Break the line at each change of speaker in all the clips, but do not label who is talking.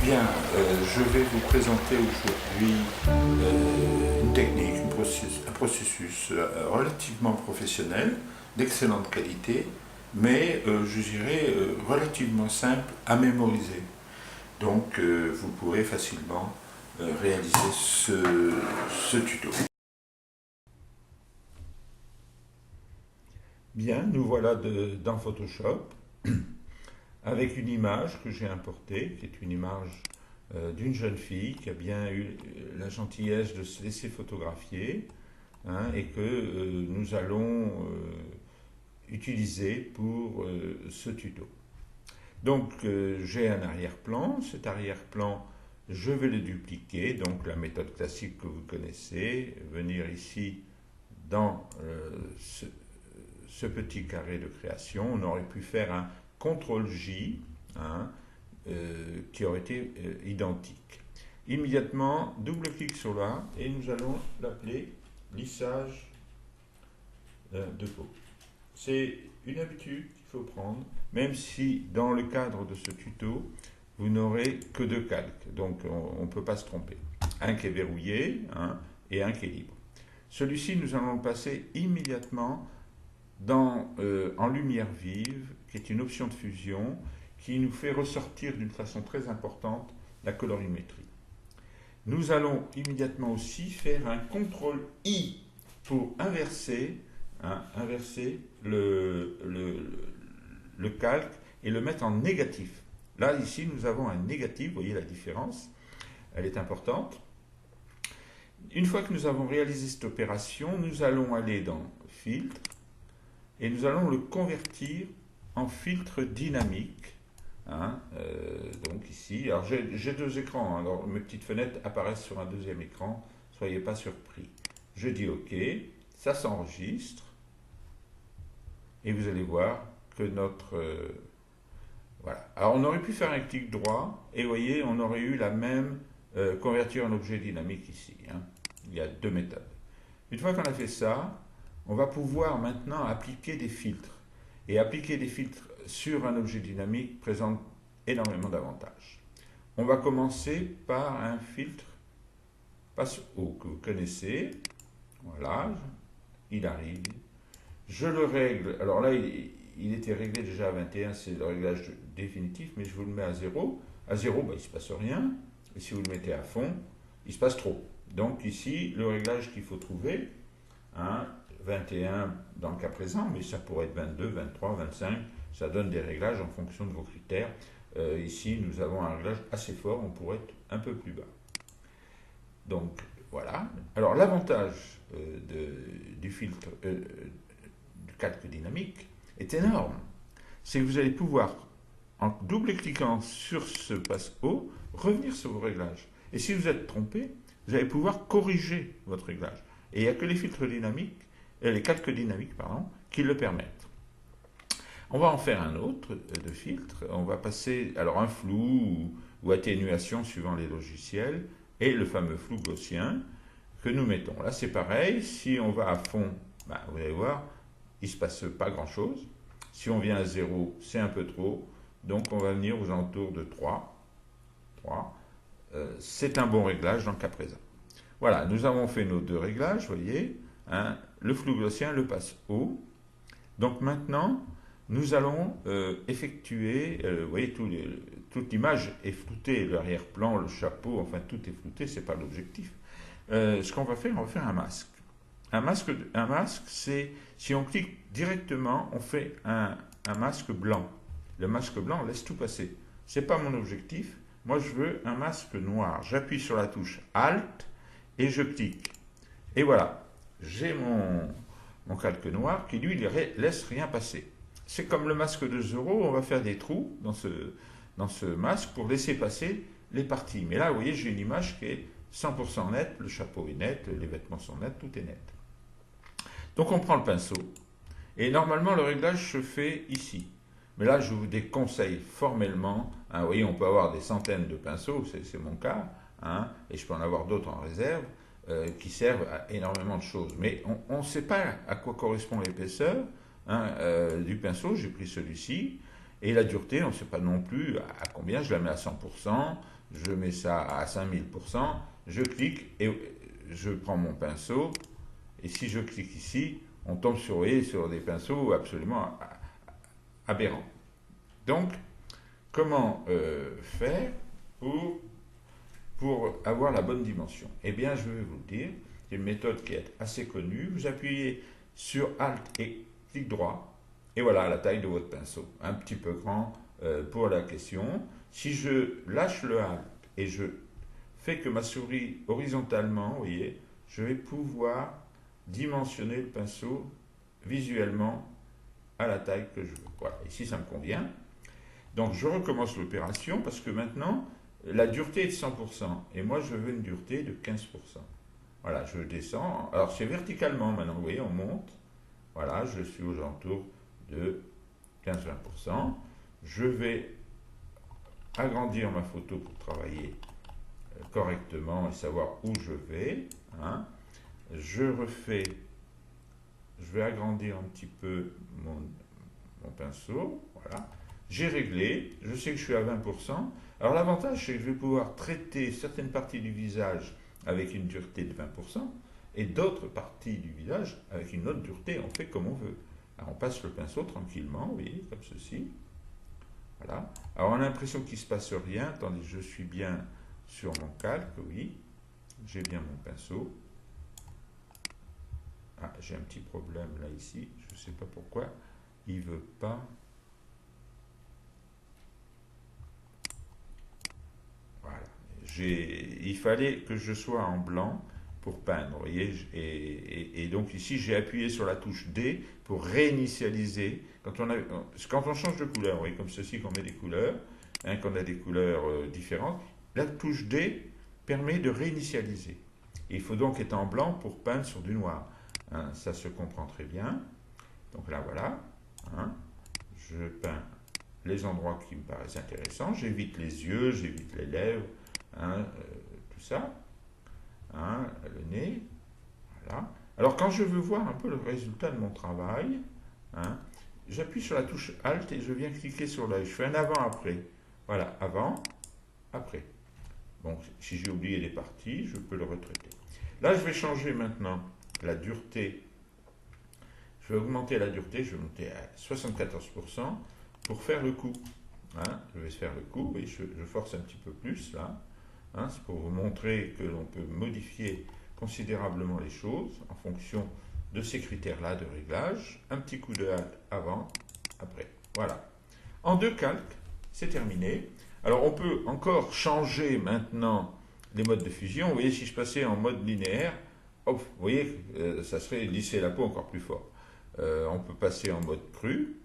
Bien, je vais vous présenter aujourd'hui une technique, un processus relativement professionnel, d'excellente qualité, mais je dirais relativement simple à mémoriser. Donc vous pourrez facilement réaliser ce tuto. Bien, nous voilà dans Photoshop avec une image que j'ai importée, qui est une image d'une jeune fille qui a bien eu la gentillesse de se laisser photographier, hein, et que nous allons utiliser pour ce tuto. Donc j'ai un arrière-plan, cet arrière-plan je vais le dupliquer, donc la méthode classique que vous connaissez, venir ici dans ce petit carré de création, on aurait pu faire un CTRL-J, hein, qui aurait été identique. Immédiatement, double-clic sur là, et nous allons l'appeler lissage de peau. C'est une habitude qu'il faut prendre, même si dans le cadre de ce tuto, vous n'aurez que deux calques, donc on ne peut pas se tromper. Un qui est verrouillé, hein, et un qui est libre. Celui-ci, nous allons le passer immédiatement en lumière vive, qui est une option de fusion, qui nous fait ressortir d'une façon très importante la colorimétrie. Nous allons immédiatement aussi faire un CTRL-I pour inverser le calque et le mettre en négatif. Là, ici, nous avons un négatif, vous voyez la différence, elle est importante. Une fois que nous avons réalisé cette opération, nous allons aller dans Filtre, et nous allons le convertir en filtre dynamique. Hein, donc ici, alors j'ai deux écrans, hein, alors mes petites fenêtres apparaissent sur un deuxième écran, soyez pas surpris. Je dis OK, ça s'enregistre, et vous allez voir que voilà. Alors on aurait pu faire un clic droit, et vous voyez, on aurait eu la même convertir en objet dynamique ici. Hein. Il y a deux méthodes. Une fois qu'on a fait ça, on va pouvoir maintenant appliquer des filtres. Et appliquer des filtres sur un objet dynamique présente énormément d'avantages. On va commencer par un filtre passe-haut que vous connaissez. Voilà, il arrive. Je le règle. Alors là, il était réglé déjà à 21, c'est le réglage définitif, mais je vous le mets à 0. À 0, il ne se passe rien. Et si vous le mettez à fond, il se passe trop. Donc ici, le réglage qu'il faut trouver, hein, 21 dans le cas présent, mais ça pourrait être 22, 23, 25, ça donne des réglages en fonction de vos critères. Ici, nous avons un réglage assez fort, on pourrait être un peu plus bas. Donc, voilà. Alors, l'avantage du filtre, du calque dynamique est énorme. C'est que vous allez pouvoir, en double-cliquant sur ce passe-haut, revenir sur vos réglages. Et si vous êtes trompé, vous allez pouvoir corriger votre réglage. Et il n'y a que les filtres dynamiques, les calques dynamiques, pardon, qui le permettent. On va en faire un autre de filtre. On va passer, alors un flou ou atténuation suivant les logiciels, et le fameux flou gaussien que nous mettons. Là, c'est pareil. Si on va à fond, vous allez voir, il ne se passe pas grand-chose. Si on vient à 0, c'est un peu trop. Donc, on va venir aux alentours de 3. C'est un bon réglage dans le cas présent. Voilà, nous avons fait nos deux réglages, vous voyez, hein, le flou gaussien, le passe haut. Donc maintenant, nous allons effectuer, vous voyez, toute l'image est floutée, l'arrière-plan, le chapeau, enfin tout est flouté, ce n'est pas l'objectif. Ce qu'on va faire, on va faire un masque. Un masque, c'est, si on clique directement, on fait un masque blanc. Le masque blanc, on laisse tout passer. Ce n'est pas mon objectif. Moi, je veux un masque noir. J'appuie sur la touche Alt et je clique. Et voilà, j'ai mon calque noir qui, lui, ne laisse rien passer. C'est comme le masque de Zorro, on va faire des trous dans ce masque pour laisser passer les parties. Mais là, vous voyez, j'ai une image qui est 100% nette, le chapeau est net, les vêtements sont nets, tout est net. Donc on prend le pinceau, et normalement le réglage se fait ici. Mais là, je vous déconseille formellement, hein, vous voyez, on peut avoir des centaines de pinceaux, c'est mon cas, hein, et je peux en avoir d'autres en réserve, qui servent à énormément de choses. Mais on ne sait pas à quoi correspond l'épaisseur, hein, du pinceau. J'ai pris celui-ci, et la dureté, on ne sait pas non plus à combien. Je la mets à 100%, je mets ça à 5000%, je clique et je prends mon pinceau, et si je clique ici, on tombe sur des pinceaux absolument aberrants. Donc, comment faire pour avoir la bonne dimension? Eh bien, je vais vous le dire, c'est une méthode qui est assez connue. Vous appuyez sur Alt et clic droit, et voilà la taille de votre pinceau. Un petit peu grand pour la question. Si je lâche le Alt et je fais que ma souris horizontalement, vous voyez, je vais pouvoir dimensionner le pinceau visuellement à la taille que je veux. Voilà, ici ça me convient. Donc je recommence l'opération parce que maintenant, la dureté est de 100% et moi je veux une dureté de 15%. Voilà, je descends. Alors c'est verticalement maintenant, vous voyez, on monte. Voilà, je suis aux alentours de 15-20%. Je vais agrandir ma photo pour travailler correctement et savoir où je vais. Hein. Je vais agrandir un petit peu mon pinceau. Voilà. J'ai réglé, je sais que je suis à 20%. Alors l'avantage, c'est que je vais pouvoir traiter certaines parties du visage avec une dureté de 20% et d'autres parties du visage avec une autre dureté. On fait comme on veut. Alors on passe le pinceau tranquillement, vous voyez, comme ceci. Voilà. Alors on a l'impression qu'il ne se passe rien, tandis que je suis bien sur mon calque, oui. J'ai bien mon pinceau. Ah, j'ai un petit problème là ici, je ne sais pas pourquoi. Il ne veut pas. Voilà. Il fallait que je sois en blanc pour peindre, vous voyez, et donc ici j'ai appuyé sur la touche D pour réinitialiser. Quand on change de couleur, vous voyez, comme ceci, qu'on met des couleurs, hein, qu'on a des couleurs différentes, la touche D permet de réinitialiser. Et il faut donc être en blanc pour peindre sur du noir. Hein, ça se comprend très bien. Donc là, voilà. Hein, je peins les endroits qui me paraissent intéressants. J'évite les yeux, j'évite les lèvres, hein, tout ça. Hein, le nez. Voilà. Alors, quand je veux voir un peu le résultat de mon travail, hein, j'appuie sur la touche Alt et je viens cliquer sur l'œil. Je fais un avant-après. Voilà, avant, après. Donc, si j'ai oublié les parties, je peux le retraiter. Là, je vais changer maintenant la dureté. Je vais augmenter la dureté, je vais monter à 74% pour faire le coup. Hein, je vais faire le coup, et je force un petit peu plus là. Hein, c'est pour vous montrer que l'on peut modifier considérablement les choses en fonction de ces critères-là de réglage. Un petit coup de Alt avant, après. Voilà. En deux calques, c'est terminé. Alors on peut encore changer maintenant les modes de fusion. Vous voyez, si je passais en mode linéaire, hop, vous voyez, ça serait lisser la peau encore plus fort. On peut passer en mode cru,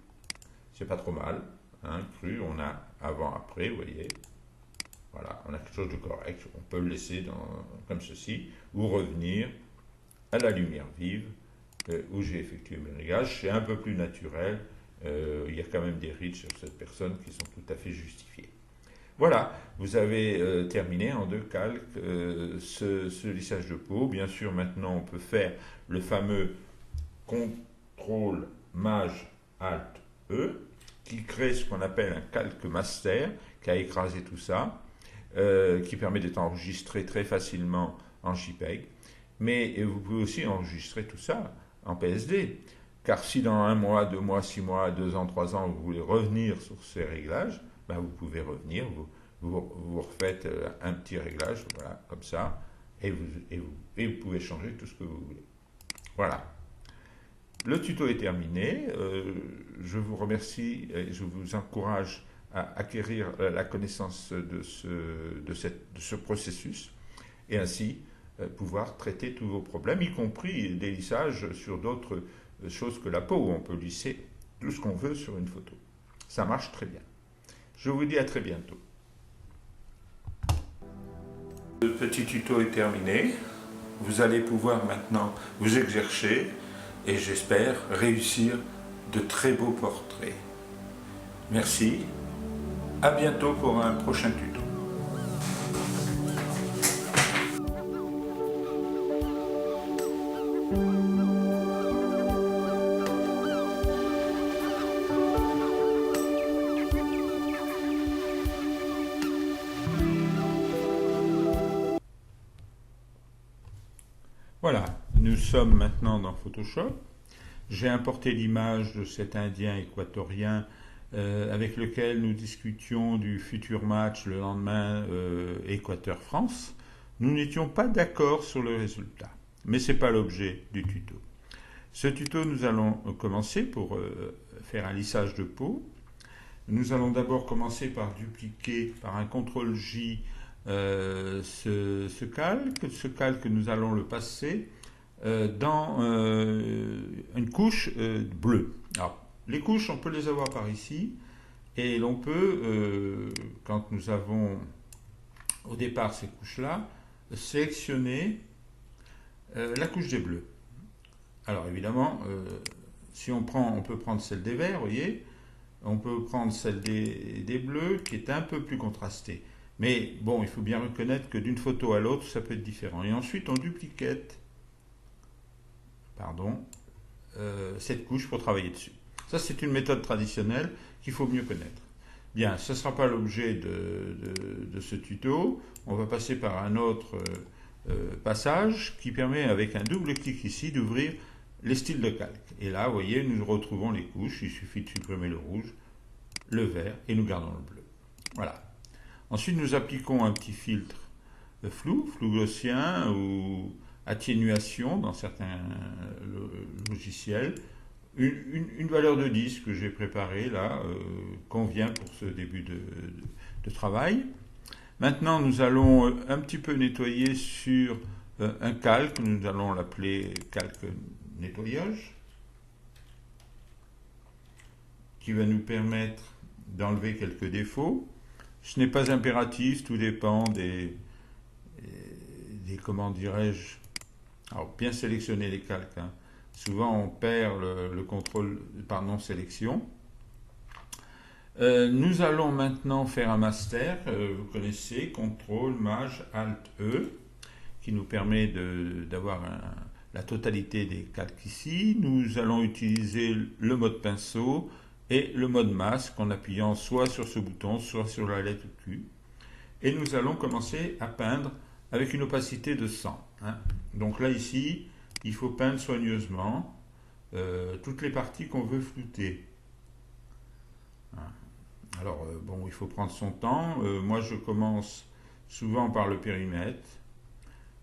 c'est pas trop mal. Hein, cru, on a avant, après, vous voyez. Voilà, on a quelque chose de correct. On peut le laisser comme ceci, ou revenir à la lumière vive, où j'ai effectué mes réglages. C'est un peu plus naturel. Il y a quand même des rides sur cette personne qui sont tout à fait justifiées. Voilà, vous avez terminé en deux calques ce lissage de peau. Bien sûr, maintenant, on peut faire le fameux CTRL MAJ ALT E, qui crée ce qu'on appelle un calque master, qui a écrasé tout ça, qui permet d'être enregistré très facilement en JPEG. Mais vous pouvez aussi enregistrer tout ça en PSD. Car si dans 1 mois, 2 mois, 6 mois, 2 ans, 3 ans, vous voulez revenir sur ces réglages, ben vous pouvez revenir, vous refaites un petit réglage, voilà, comme ça, et vous pouvez changer tout ce que vous voulez. Voilà. Le tuto est terminé. Je vous remercie et je vous encourage à acquérir la connaissance de ce processus et ainsi pouvoir traiter tous vos problèmes, y compris des lissages sur d'autres choses que la peau, où on peut lisser tout ce qu'on veut sur une photo. Ça marche très bien. Je vous dis à très bientôt. Le petit tuto est terminé. Vous allez pouvoir maintenant vous exercer et j'espère réussir de très beaux portraits. Merci. À bientôt pour un prochain tuto. nous sommes maintenant dans Photoshop. J'ai importé l'image de cet Indien équatorien avec lequel nous discutions du futur match le lendemain Équateur-France. Nous n'étions pas d'accord sur le résultat, mais ce n'est pas l'objet du tuto. Ce tuto, nous allons commencer pour faire un lissage de peau. Nous allons d'abord commencer par dupliquer par un CTRL-J ce calque, nous allons le passer dans une couche bleue. Alors, les couches, on peut les avoir par ici, et l'on peut, quand nous avons au départ ces couches-là, sélectionner la couche des bleus. Alors évidemment, si on peut prendre celle des verts, vous voyez, on peut prendre celle des bleus qui est un peu plus contrastée. Mais bon, il faut bien reconnaître que d'une photo à l'autre, ça peut être différent. Et ensuite, on dupliquette cette couche pour travailler dessus. Ça, c'est une méthode traditionnelle qu'il faut mieux connaître. Bien, ce ne sera pas l'objet de ce tuto. On va passer par un autre passage qui permet, avec un double clic ici, d'ouvrir les styles de calque. Et là, vous voyez, nous retrouvons les couches. Il suffit de supprimer le rouge, le vert, et nous gardons le bleu. Voilà. Ensuite, nous appliquons un petit filtre flou gaussien ou atténuation dans certains logiciels. Une valeur de 10 que j'ai préparée là convient pour ce début de travail. Maintenant, nous allons un petit peu nettoyer sur un calque. Nous allons l'appeler calque nettoyage, qui va nous permettre d'enlever quelques défauts. Ce n'est pas impératif, tout dépend des comment dirais-je. Alors, bien sélectionner les calques. Hein. Souvent, on perd le contrôle par non-sélection. Nous allons maintenant faire un master. Vous connaissez, CTRL, MAJ, ALT, E, qui nous permet d'avoir la totalité des calques ici. Nous allons utiliser le mode pinceau et le mode masque en appuyant soit sur ce bouton, soit sur la lettre Q. Et nous allons commencer à peindre avec une opacité de 100. Hein. Donc là, ici, il faut peindre soigneusement toutes les parties qu'on veut flouter. Hein. Alors, bon, il faut prendre son temps. Moi, je commence souvent par le périmètre,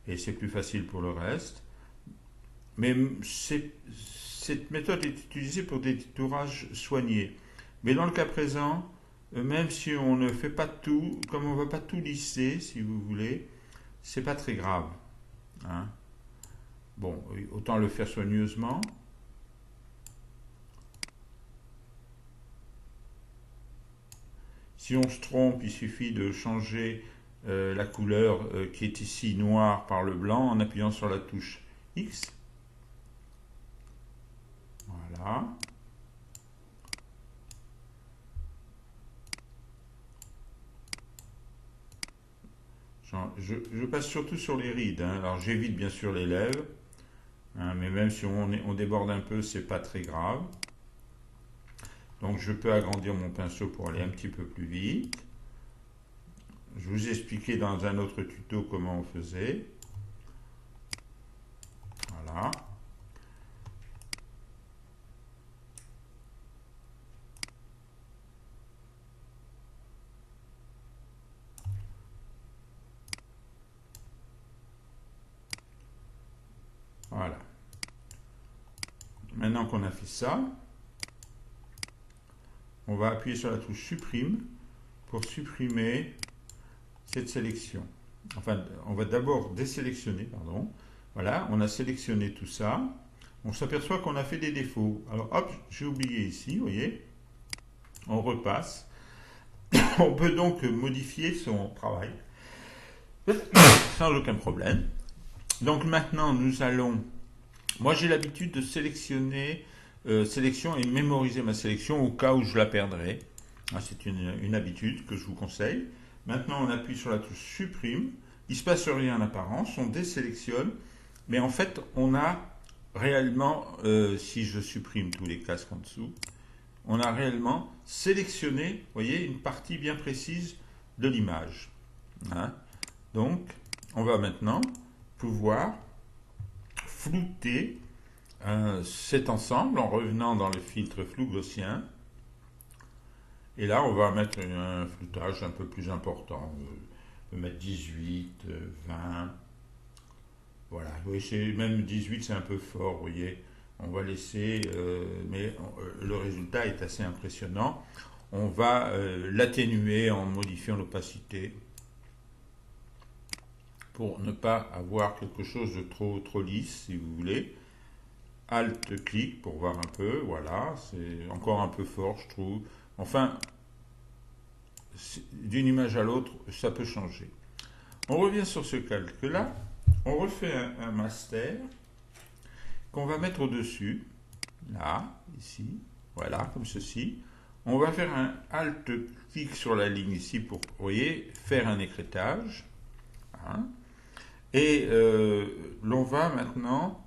et c'est plus facile pour le reste. Mais cette méthode est utilisée pour des tourages soignés. Mais dans le cas présent, même si on ne fait pas tout, comme on ne va pas tout lisser, si vous voulez, c'est pas très grave. Hein. Bon, autant le faire soigneusement. Si on se trompe, il suffit de changer la couleur qui est ici noire par le blanc en appuyant sur la touche X. Voilà. Je passe surtout sur les rides. Hein. Alors j'évite bien sûr les lèvres, hein, mais même si on déborde un peu, c'est pas très grave. Donc je peux agrandir mon pinceau pour aller un petit peu plus vite. Je vous ai expliqué dans un autre tuto comment on faisait. Voilà. Voilà. Maintenant qu'on a fait ça, on va appuyer sur la touche supprime pour supprimer cette sélection. Enfin, on va d'abord désélectionner, pardon. Voilà, on a sélectionné tout ça. On s'aperçoit qu'on a fait des défauts. Alors, hop, j'ai oublié ici, vous voyez. On repasse. On peut donc modifier son travail sans aucun problème. Donc maintenant, nous allons... Moi, j'ai l'habitude de sélectionner sélection et mémoriser ma sélection au cas où je la perdrai. Ah, c'est une habitude que je vous conseille. Maintenant, on appuie sur la touche supprime. Il ne se passe rien en apparence. On désélectionne. Mais en fait, on a réellement, si je supprime tous les casques en dessous, on a réellement sélectionné, vous voyez, une partie bien précise de l'image. Hein. Donc, on va maintenant pouvoir flouter cet ensemble en revenant dans le filtre flou gaussien. Et là, on va mettre un floutage un peu plus important. On peut mettre 18, 20. Voilà, oui, même 18, c'est un peu fort, vous voyez. On va laisser, mais le résultat est assez impressionnant. On va l'atténuer en modifiant l'opacité pour ne pas avoir quelque chose de trop lisse, si vous voulez. Alt-clic pour voir un peu, voilà, c'est encore un peu fort, je trouve. Enfin, d'une image à l'autre, ça peut changer. On revient sur ce calque-là, on refait un master qu'on va mettre au-dessus, là, ici, voilà, comme ceci. On va faire un Alt-clic sur la ligne ici pour, vous voyez, faire un écrêtage. Hein, et l'on va maintenant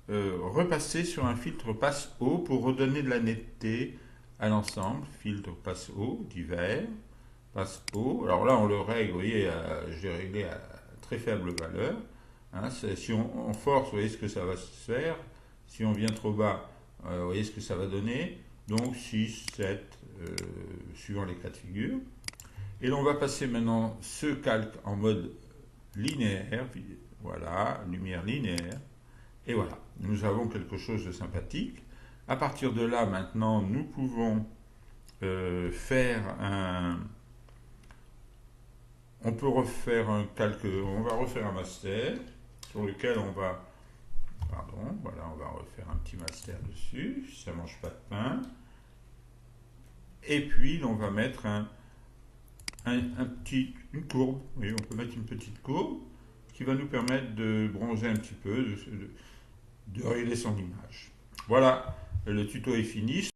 repasser sur un filtre passe haut pour redonner de la netteté à l'ensemble. Filtre passe haut, divers, passe haut. Alors là, on le règle, vous voyez, je l'ai réglé à très faible valeur. Hein, si on force, vous voyez ce que ça va se faire. Si on vient trop bas, vous voyez ce que ça va donner. Donc 6, 7, suivant les cas de figure. Et l'on va passer maintenant ce calque en mode linéaire. Voilà, lumière linéaire. Et voilà, nous avons quelque chose de sympathique. À partir de là, maintenant, nous pouvons faire un... On peut refaire un calque, on va refaire un master sur lequel on va... Pardon, voilà, on va refaire un petit master dessus, si ça ne mange pas de pain. Et puis, on va mettre une courbe. Oui, on peut mettre une petite courbe qui va nous permettre de bronzer un petit peu, de régler son image. Voilà, le tuto est fini.